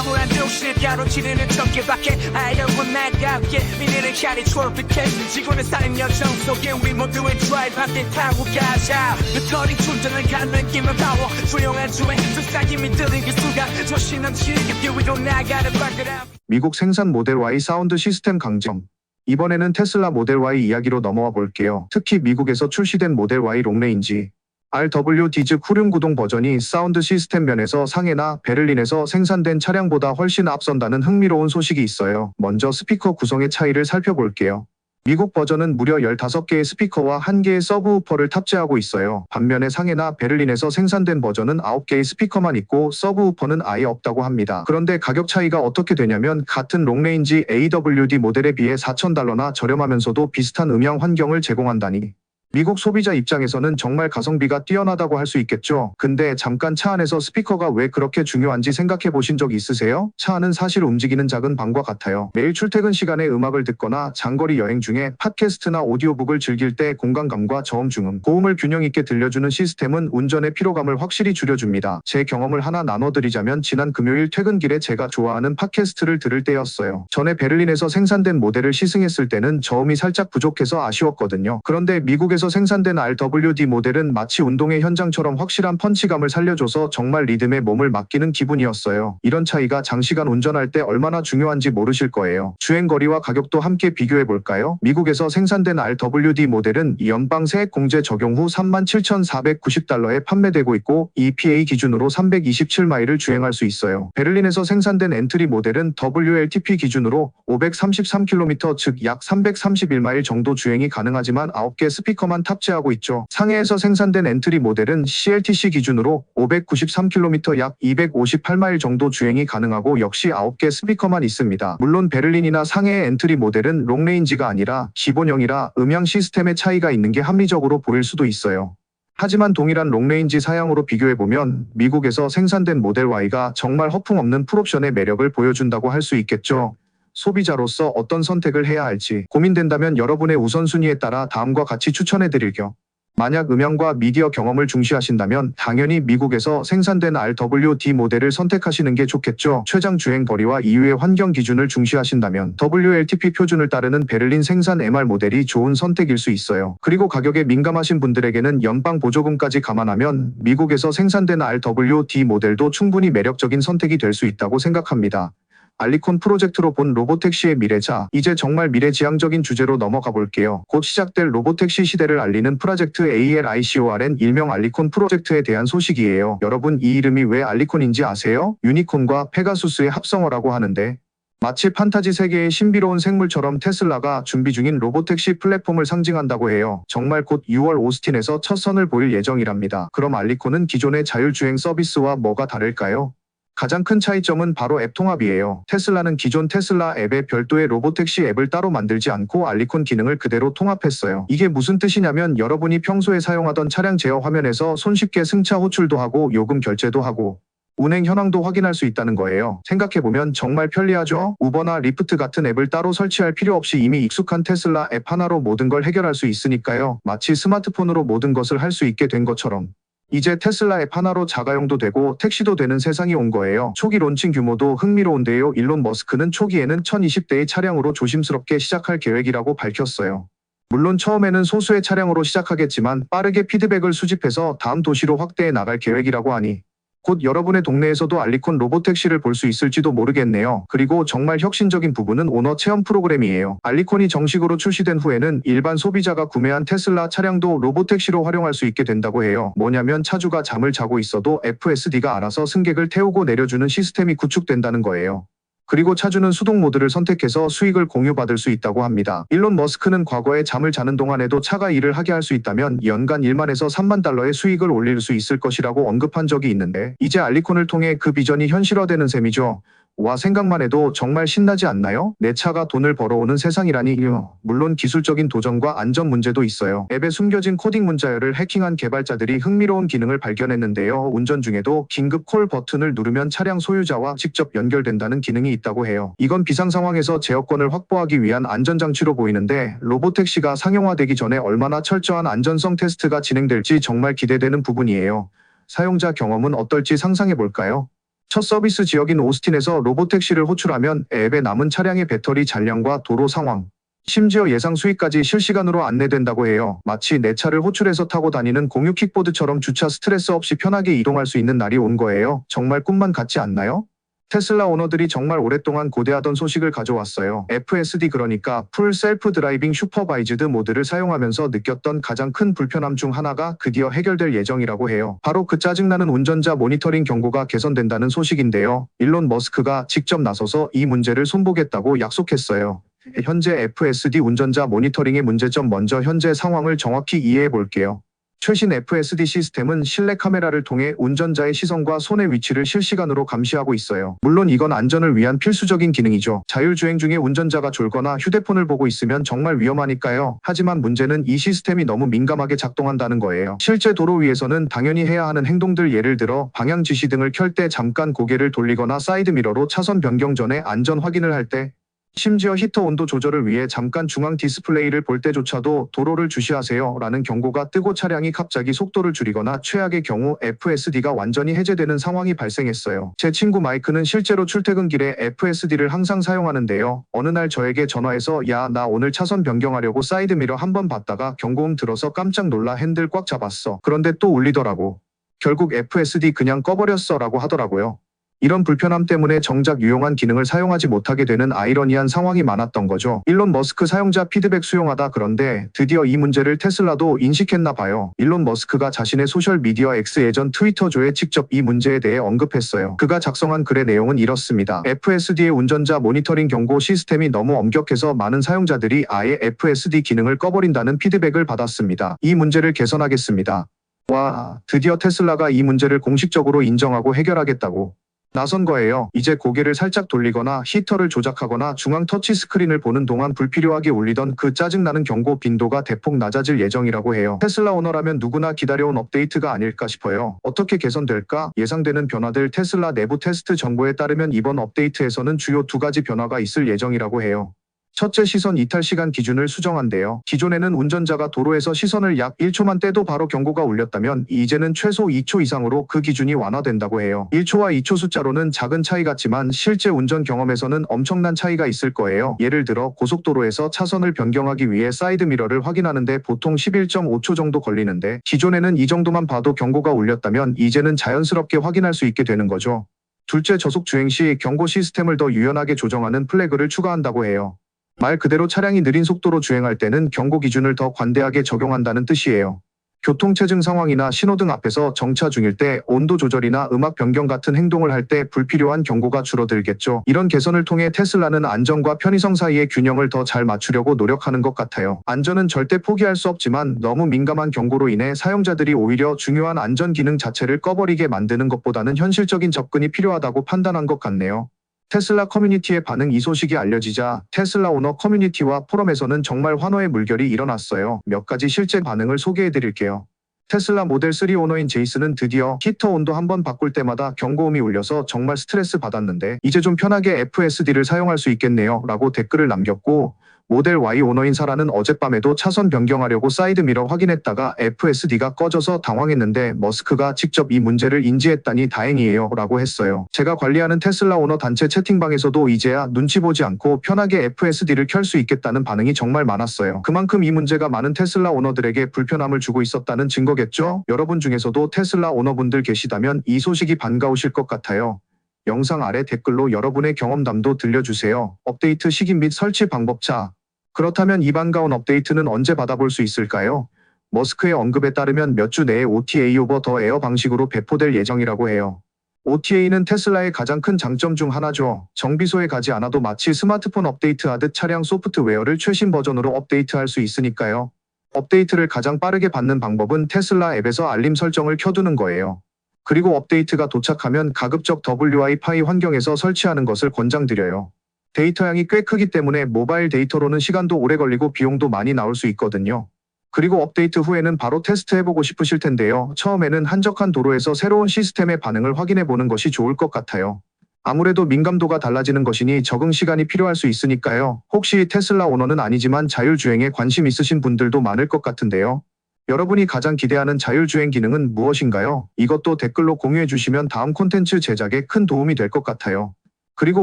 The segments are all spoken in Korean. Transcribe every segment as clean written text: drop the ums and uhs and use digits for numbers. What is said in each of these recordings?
암울한 도시를 가로지르는 전개밖에 알려고 나가게 미래를 향해 트로피켓 지구는 쌓인 여정 속에 우리 모두의 드라이브 함께 타고 가자 배터리 충전을 가는 힘을 파워 조용한 주행 세상이 믿는 기수가 조신한 지겹게 위로 나가는 발걸음. 미국 생산 모델 Y 사운드 시스템 강점. 이번에는 테슬라 모델 Y 이야기로 넘어와 볼게요. 특히 미국에서 출시된 모델 Y 롱레인지 RWD 후륜 구동 버전이 사운드 시스템 면에서 상해나 베를린에서 생산된 차량보다 훨씬 앞선다는 흥미로운 소식이 있어요. 먼저 스피커 구성의 차이를 살펴볼게요. 미국 버전은 무려 15개의 스피커와 1개의 서브우퍼를 탑재하고 있어요. 반면에 상해나 베를린에서 생산된 버전은 9개의 스피커만 있고 서브우퍼는 아예 없다고 합니다. 그런데 가격 차이가 어떻게 되냐면 같은 롱레인지 AWD 모델에 비해 $4,000나 저렴하면서도 비슷한 음향 환경을 제공한다니. 미국 소비자 입장에서는 정말 가성비가 뛰어나다고 할 수 있겠죠. 근데 잠깐 차 안에서 스피커가 왜 그렇게 중요한지 생각해 보신 적 있으세요? 차 안은 사실 움직이는 작은 방과 같아요. 매일 출퇴근 시간에 음악을 듣거나 장거리 여행 중에 팟캐스트나 오디오북을 즐길 때 공간감과 저음 중음, 고음을 균형 있게 들려주는 시스템은 운전의 피로감을 확실히 줄여줍니다. 제 경험을 하나 나눠드리자면 지난 금요일 퇴근길에 제가 좋아하는 팟캐스트를 들을 때였어요. 전에 베를린에서 생산된 모델을 시승했을 때는 저음이 살짝 부족해서 아쉬웠거든요. 그런데 미국에서 생산된 RWD 모델은 마치 운동의 현장처럼 확실한 펀치감을 살려줘서 정말 리듬에 몸을 맡기는 기분이었어요. 이런 차이가 장시간 운전할 때 얼마나 중요한지 모르실 거예요. 주행거리와 가격도 함께 비교해볼까요? 미국에서 생산된 RWD 모델은 연방 세액공제 적용 후 37,490달러에 판매되고 있고 EPA 기준으로 327마일을 주행할 수 있어요. 베를린에서 생산된 엔트리 모델은 WLTP 기준으로 533km 즉 약 331마일 정도 주행이 가능하지만 9개 스피커만 탑재하고 있죠. 상해에서 생산된 엔트리 모델은 CLTC 기준으로 593km 약 258마일 정도 주행이 가능하고 역시 9개 스피커만 있습니다. 물론 베를린이나 상해의 엔트리 모델은 롱레인지가 아니라 기본형이라 음향 시스템의 차이가 있는 게 합리적으로 보일 수도 있어요. 하지만 동일한 롱레인지 사양으로 비교해보면 미국에서 생산된 모델 Y가 정말 허풍없는 풀옵션의 매력을 보여준다고 할 수 있겠죠. 소비자로서 어떤 선택을 해야 할지 고민된다면 여러분의 우선순위에 따라 다음과 같이 추천해드릴게요. 만약 음향과 미디어 경험을 중시하신다면 당연히 미국에서 생산된 RWD 모델을 선택하시는 게 좋겠죠. 최장 주행 거리와 이후의 환경 기준을 중시하신다면 WLTP 표준을 따르는 베를린 생산 MR 모델이 좋은 선택일 수 있어요. 그리고 가격에 민감하신 분들에게는 연방 보조금까지 감안하면 미국에서 생산된 RWD 모델도 충분히 매력적인 선택이 될 수 있다고 생각합니다. 알리콘 프로젝트로 본 로보택시의 미래자, 이제 정말 미래지향적인 주제로 넘어가 볼게요. 곧 시작될 로보택시 시대를 알리는 프로젝트 ALICORN 일명 알리콘 프로젝트에 대한 소식이에요. 여러분 이 이름이 왜 알리콘인지 아세요? 유니콘과 페가수스의 합성어라고 하는데 마치 판타지 세계의 신비로운 생물처럼 테슬라가 준비 중인 로보택시 플랫폼을 상징한다고 해요. 정말 곧 6월 오스틴에서 첫 선을 보일 예정이랍니다. 그럼 알리콘은 기존의 자율주행 서비스와 뭐가 다를까요? 가장 큰 차이점은 바로 앱 통합이에요. 테슬라는 기존 테슬라 앱에 별도의 로보택시 앱을 따로 만들지 않고 알리콘 기능을 그대로 통합했어요. 이게 무슨 뜻이냐면 여러분이 평소에 사용하던 차량 제어 화면에서 손쉽게 승차 호출도 하고 요금 결제도 하고 운행 현황도 확인할 수 있다는 거예요. 생각해보면 정말 편리하죠? 우버나 리프트 같은 앱을 따로 설치할 필요 없이 이미 익숙한 테슬라 앱 하나로 모든 걸 해결할 수 있으니까요. 마치 스마트폰으로 모든 것을 할 수 있게 된 것처럼. 이제 테슬라 앱 하나로 자가용도 되고 택시도 되는 세상이 온 거예요. 초기 론칭 규모도 흥미로운데요. 일론 머스크는 초기에는 1020대의 차량으로 조심스럽게 시작할 계획이라고 밝혔어요. 물론 처음에는 소수의 차량으로 시작하겠지만 빠르게 피드백을 수집해서 다음 도시로 확대해 나갈 계획이라고 하니 곧 여러분의 동네에서도 알리콘 로보택시를 볼 수 있을지도 모르겠네요. 그리고 정말 혁신적인 부분은 오너 체험 프로그램이에요. 알리콘이 정식으로 출시된 후에는 일반 소비자가 구매한 테슬라 차량도 로보택시로 활용할 수 있게 된다고 해요. 뭐냐면 차주가 잠을 자고 있어도 FSD가 알아서 승객을 태우고 내려주는 시스템이 구축된다는 거예요. 그리고 차주는 수동 모드를 선택해서 수익을 공유받을 수 있다고 합니다. 일론 머스크는 과거에 잠을 자는 동안에도 차가 일을 하게 할 수 있다면 연간 1만에서 3만 달러의 수익을 올릴 수 있을 것이라고 언급한 적이 있는데 이제 알리콘을 통해 그 비전이 현실화되는 셈이죠. 와, 생각만 해도 정말 신나지 않나요? 내 차가 돈을 벌어오는 세상이라니. 물론 기술적인 도전과 안전 문제도 있어요. 앱에 숨겨진 코딩 문자열을 해킹한 개발자들이 흥미로운 기능을 발견했는데요. 운전 중에도 긴급 콜 버튼을 누르면 차량 소유자와 직접 연결된다는 기능이 있다고 해요. 이건 비상 상황에서 제어권을 확보하기 위한 안전장치로 보이는데 로보택시가 상용화되기 전에 얼마나 철저한 안전성 테스트가 진행될지 정말 기대되는 부분이에요. 사용자 경험은 어떨지 상상해 볼까요? 첫 서비스 지역인 오스틴에서 로보택시를 호출하면 앱에 남은 차량의 배터리 잔량과 도로 상황, 심지어 예상 수익까지 실시간으로 안내된다고 해요. 마치 내 차를 호출해서 타고 다니는 공유 킥보드처럼 주차 스트레스 없이 편하게 이동할 수 있는 날이 온 거예요. 정말 꿈만 같지 않나요? 테슬라 오너들이 정말 오랫동안 고대하던 소식을 가져왔어요. FSD, 그러니까 풀 셀프 드라이빙 슈퍼바이즈드 모드를 사용하면서 느꼈던 가장 큰 불편함 중 하나가 드디어 해결될 예정이라고 해요. 바로 그 짜증나는 운전자 모니터링 경고가 개선된다는 소식인데요. 일론 머스크가 직접 나서서 이 문제를 손보겠다고 약속했어요. 현재 FSD 운전자 모니터링의 문제점, 먼저 현재 상황을 정확히 이해해 볼게요. 최신 FSD 시스템은 실내 카메라를 통해 운전자의 시선과 손의 위치를 실시간으로 감시하고 있어요. 물론 이건 안전을 위한 필수적인 기능이죠. 자율주행 중에 운전자가 졸거나 휴대폰을 보고 있으면 정말 위험하니까요. 하지만 문제는 이 시스템이 너무 민감하게 작동한다는 거예요. 실제 도로 위에서는 당연히 해야 하는 행동들, 예를 들어 방향 지시등을 켤 때 잠깐 고개를 돌리거나 사이드미러로 차선 변경 전에 안전 확인을 할 때, 심지어 히터 온도 조절을 위해 잠깐 중앙 디스플레이를 볼 때조차도 도로를 주시하세요 라는 경고가 뜨고 차량이 갑자기 속도를 줄이거나 최악의 경우 FSD가 완전히 해제되는 상황이 발생했어요. 제 친구 마이크는 실제로 출퇴근길에 FSD를 항상 사용하는데요. 어느 날 저에게 전화해서 야, 나 오늘 차선 변경하려고 사이드미러 한번 봤다가 경고음 들어서 깜짝 놀라 핸들 꽉 잡았어. 그런데 또 울리더라고. 결국 FSD 그냥 꺼버렸어 라고 하더라고요. 이런 불편함 때문에 정작 유용한 기능을 사용하지 못하게 되는 아이러니한 상황이 많았던 거죠. 일론 머스크 사용자 피드백 수용하다. 그런데 드디어 이 문제를 테슬라도 인식했나 봐요. 일론 머스크가 자신의 소셜미디어 X, 예전 트위터조에 직접 이 문제에 대해 언급했어요. 그가 작성한 글의 내용은 이렇습니다. FSD의 운전자 모니터링 경고 시스템이 너무 엄격해서 많은 사용자들이 아예 FSD 기능을 꺼버린다는 피드백을 받았습니다. 이 문제를 개선하겠습니다. 와, 드디어 테슬라가 이 문제를 공식적으로 인정하고 해결하겠다고 나선 거예요. 이제 고개를 살짝 돌리거나 히터를 조작하거나 중앙 터치 스크린을 보는 동안 불필요하게 울리던 그 짜증나는 경고 빈도가 대폭 낮아질 예정이라고 해요. 테슬라 오너라면 누구나 기다려온 업데이트가 아닐까 싶어요. 어떻게 개선될까? 예상되는 변화들. 테슬라 내부 테스트 정보에 따르면 이번 업데이트에서는 주요 2가지 변화가 있을 예정이라고 해요. 첫째, 시선 이탈 시간 기준을 수정한대요. 기존에는 운전자가 도로에서 시선을 약 1초만 떼도 바로 경고가 울렸다면 이제는 최소 2초 이상으로 그 기준이 완화된다고 해요. 1초와 2초 숫자로는 작은 차이 같지만 실제 운전 경험에서는 엄청난 차이가 있을 거예요. 예를 들어 고속도로에서 차선을 변경하기 위해 사이드미러를 확인하는데 보통 11.5초 정도 걸리는데, 기존에는 이 정도만 봐도 경고가 울렸다면 이제는 자연스럽게 확인할 수 있게 되는 거죠. 둘째, 저속 주행 시 경고 시스템을 더 유연하게 조정하는 플래그를 추가한다고 해요. 말 그대로 차량이 느린 속도로 주행할 때는 경고 기준을 더 관대하게 적용한다는 뜻이에요. 교통체증 상황이나 신호등 앞에서 정차 중일 때 온도 조절이나 음악 변경 같은 행동을 할 때 불필요한 경고가 줄어들겠죠. 이런 개선을 통해 테슬라는 안전과 편의성 사이의 균형을 더 잘 맞추려고 노력하는 것 같아요. 안전은 절대 포기할 수 없지만 너무 민감한 경고로 인해 사용자들이 오히려 중요한 안전 기능 자체를 꺼버리게 만드는 것보다는 현실적인 접근이 필요하다고 판단한 것 같네요. 테슬라 커뮤니티의 반응. 이 소식이 알려지자 테슬라 오너 커뮤니티와 포럼에서는 정말 환호의 물결이 일어났어요. 몇 가지 실제 반응을 소개해드릴게요. 테슬라 모델 3 오너인 제이슨은 드디어 히터 온도 한번 바꿀 때마다 경고음이 울려서 정말 스트레스 받았는데 이제 좀 편하게 FSD를 사용할 수 있겠네요 라고 댓글을 남겼고, 모델 Y 오너인 사라는 어젯밤에도 차선 변경하려고 사이드미러 확인했다가 FSD가 꺼져서 당황했는데 머스크가 직접 이 문제를 인지했다니 다행이에요 라고 했어요. 제가 관리하는 테슬라 오너 단체 채팅방에서도 이제야 눈치 보지 않고 편하게 FSD를 켤 수 있겠다는 반응이 정말 많았어요. 그만큼 이 문제가 많은 테슬라 오너들에게 불편함을 주고 있었다는 증거겠죠? 여러분 중에서도 테슬라 오너분들 계시다면 이 소식이 반가우실 것 같아요. 영상 아래 댓글로 여러분의 경험담도 들려주세요. 업데이트 시기 및 설치 방법. 자, 그렇다면 이 반가운 업데이트는 언제 받아볼 수 있을까요? 머스크의 언급에 따르면 몇 주 내에 OTA 오버 더 에어 방식으로 배포될 예정이라고 해요. OTA는 테슬라의 가장 큰 장점 중 하나죠. 정비소에 가지 않아도 마치 스마트폰 업데이트하듯 차량 소프트웨어를 최신 버전으로 업데이트할 수 있으니까요. 업데이트를 가장 빠르게 받는 방법은 테슬라 앱에서 알림 설정을 켜두는 거예요. 그리고 업데이트가 도착하면 가급적 Wi-Fi 환경에서 설치하는 것을 권장드려요. 데이터량이 꽤 크기 때문에 모바일 데이터로는 시간도 오래 걸리고 비용도 많이 나올 수 있거든요. 그리고 업데이트 후에는 바로 테스트해보고 싶으실 텐데요. 처음에는 한적한 도로에서 새로운 시스템의 반응을 확인해보는 것이 좋을 것 같아요. 아무래도 민감도가 달라지는 것이니 적응 시간이 필요할 수 있으니까요. 혹시 테슬라 오너는 아니지만 자율주행에 관심 있으신 분들도 많을 것 같은데요. 여러분이 가장 기대하는 자율주행 기능은 무엇인가요? 이것도 댓글로 공유해 주시면 다음 콘텐츠 제작에 큰 도움이 될 것 같아요. 그리고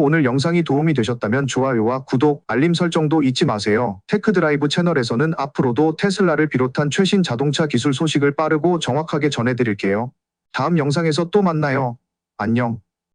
오늘 영상이 도움이 되셨다면 좋아요와 구독, 알림 설정도 잊지 마세요. 테크드라이브 채널에서는 앞으로도 테슬라를 비롯한 최신 자동차 기술 소식을 빠르고 정확하게 전해드릴게요. 다음 영상에서 또 만나요. 안녕.